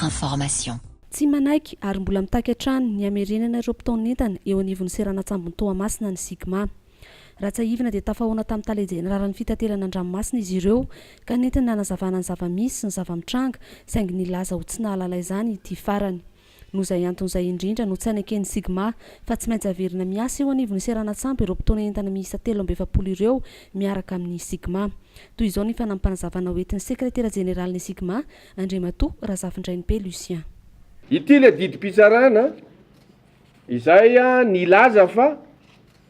Information. Tsy manaiky ary mbola mitaka hatrany ny hamerenana ireo mpitaonentana eo anivon'ny seran'Atsambon'ny Toamasina ny Sigma. Ratsaivina dia tafahoana tamin'ny talejeneralan'ny fitatelana an-dranomasina izy ireo ka nentina nanazavana ny zava-misy sy ny zava-mitranga saingy nilaza ho tsy nahalala izany ity farany. Noho izay anton'izay indrindra no tsy haneken'ny Sigma fa tsy maintsy averina miasa eo anivon'ny seran'Atsambo ireo mpitaonentana miisa 320 ireo miaraka amin'ny Sigma. Toy izao ny fanampanazavana hoentin'ny sekretera jeneral'ny Sigma Andriamatoa Razafindrainibe Lucien. Ity le didim-pitsarana izay nilaza fa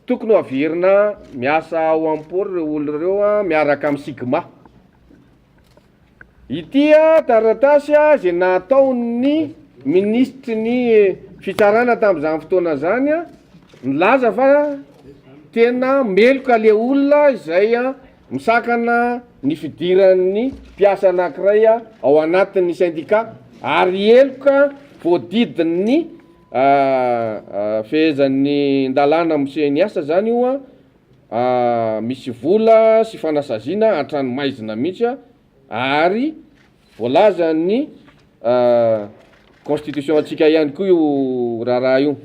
tokony ho averina miasa ao am-pôro ireo olona ireo miaraka amin'ny Sigma. Ity taratasy izay nataon'ny ministry ny fitsarana tamin'izany fotoana zany nilaza fa tena meloka le olona izay misakana ny fidiran'ny mpiasa anankiray ao anatin'ny syndicat ary eloka voadidin'ny fehezan'ny ndalàna amin'ny niasa zany io misy vola sy fanasaziana an-tranomaizina mihitsy ary voalaza ny constitution antsika ihany koa io raha io.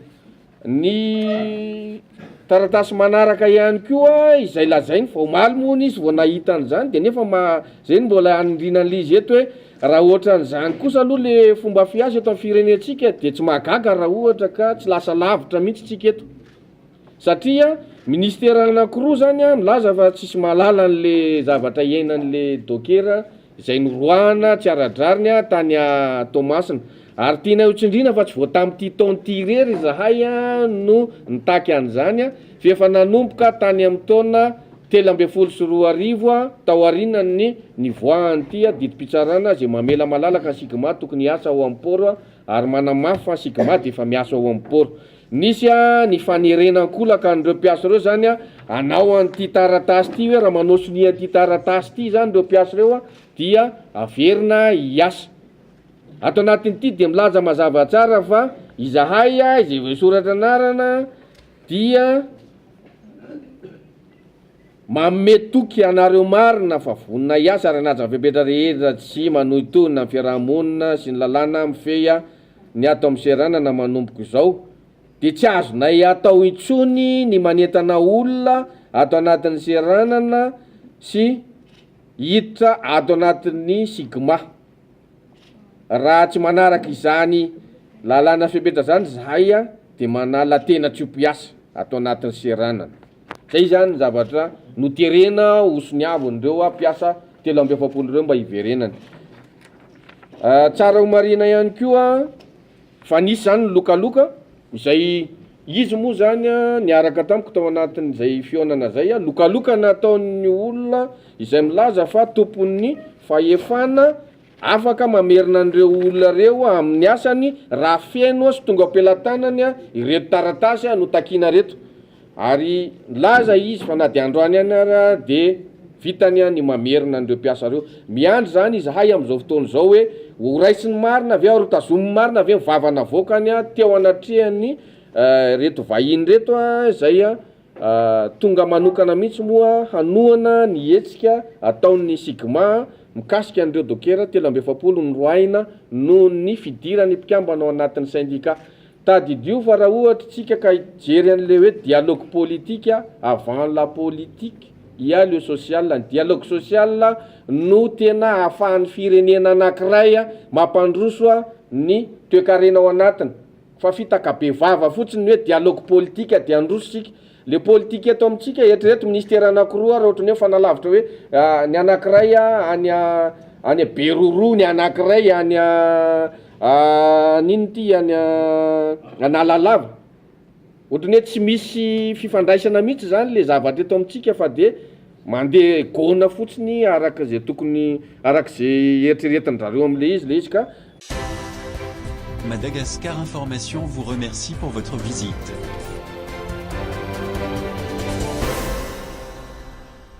Ny taratasy manaraka ihany koa izay lazainy fa omaly moa izy vao nahitany zany de nefa zay mbola anindrinan'le izy eto hoe raha ohatra n'izany kosa aloha le fomba fiasa eto amin'ny firenentsika de tsy mahagaga raha ohatra ka tsy lasa lavitra mihitsy tsika eto satria ministera anankiroa zany milaza fa tsisy mahalala an'le zavatra iainan'le dokera izay noroahana tsy aradrariny tany Toamasina ary tiana hotsindrina fa tsy voa tamin'ity taon'ity rery zahay no nitaky an'izany fa efa nanomboka tany amin'ny taona 2014 tao arinany nivoahan'ity didim-pitsarana izay mamela malalaka Sigma tokony hiasa ao am-pôro ary manamafy fa Sigma dia efa miasa ao am-pôro. Nisy ny fanerenankolaka an'ireo mpiasa ireo zany anao an'ity taratasy ity hoe raha manao sonia an'ity taratasy ity zany ireo mpiasa ireo dia averina hiasa. Ato anatin'ity dia milaza mazava tsara fa izahay izay voasoratra anarana dia mametoky anareo marina fa vonina hiasa raha najavebetra rehetra tsy manohitonina fiarahamonina sy ny lalàna mifehy ny ato amin'ny seranana manomboko izao dia tsy azonay atao intsony ny manentana olona ato anatin'ny seranana sy hiditra ato anatin'ny Sigma. Raha tsy manaraka izany lalàna fepetra zany zahay dia manala tena tsy mpiasa ato anatin'ny seranana. Zay zany zavatra noterena hosoniavon'ireo mpiasa 320 ireo mba hiverenany. Tsara ho marina ihany koa fa nisy zany lokaloka izay izy moa zany niaraka tamiko tao anatin'izay fionana zay lokaloka nataon'ny olona izay milaza fa tompon'ny fahefana afaka mamerina an'ireo olona reo amin'ny asany raha feno sy tonga am-pelantanany ireto taratasy no takiana reto ary laza izy fa na de androany any de vitany ny mamerina an'ireo mpiasa reo. Miandry zany izahay amin'izao fotoana izao hoe ho raisiny marina avy ary tazomy marina avy mivavana voakany teo anatrehany reto vahiny reto zay tonga manokana mihitsy moa hanoana ny hetsika ataon'ny Sigma mikasika an'ireo dokera 320 noroahina noho ny fidirany mpikambana ao anatin'ny syndicat. Tadidio fa raha ohatra tsika ka hijery an'le hoe dialogue politique avant la politique il y a le social. Ny dialogue social no tena ahafahan'ny firenena anankiray mampandroso ny toekarena ao anatiny fa fitaka-be vava fotsiny hoe dialogue politique dia andrososika le politique eto amintsika eritrereto ministera anankiroa raha ohatra ny hoe fanalavitra hoe ny anankiray any Beroro, ny anankiray any nino ty any Analalava. Ohatrany hoe tsy misy fifandraisana mihitsy zany le zavatra eto amintsika fa de mandeha gona fotsiny araka zay tokony araka zay eritreretin-drareo am'le izy ka. Madagascar Information vous remercie pour votre visite.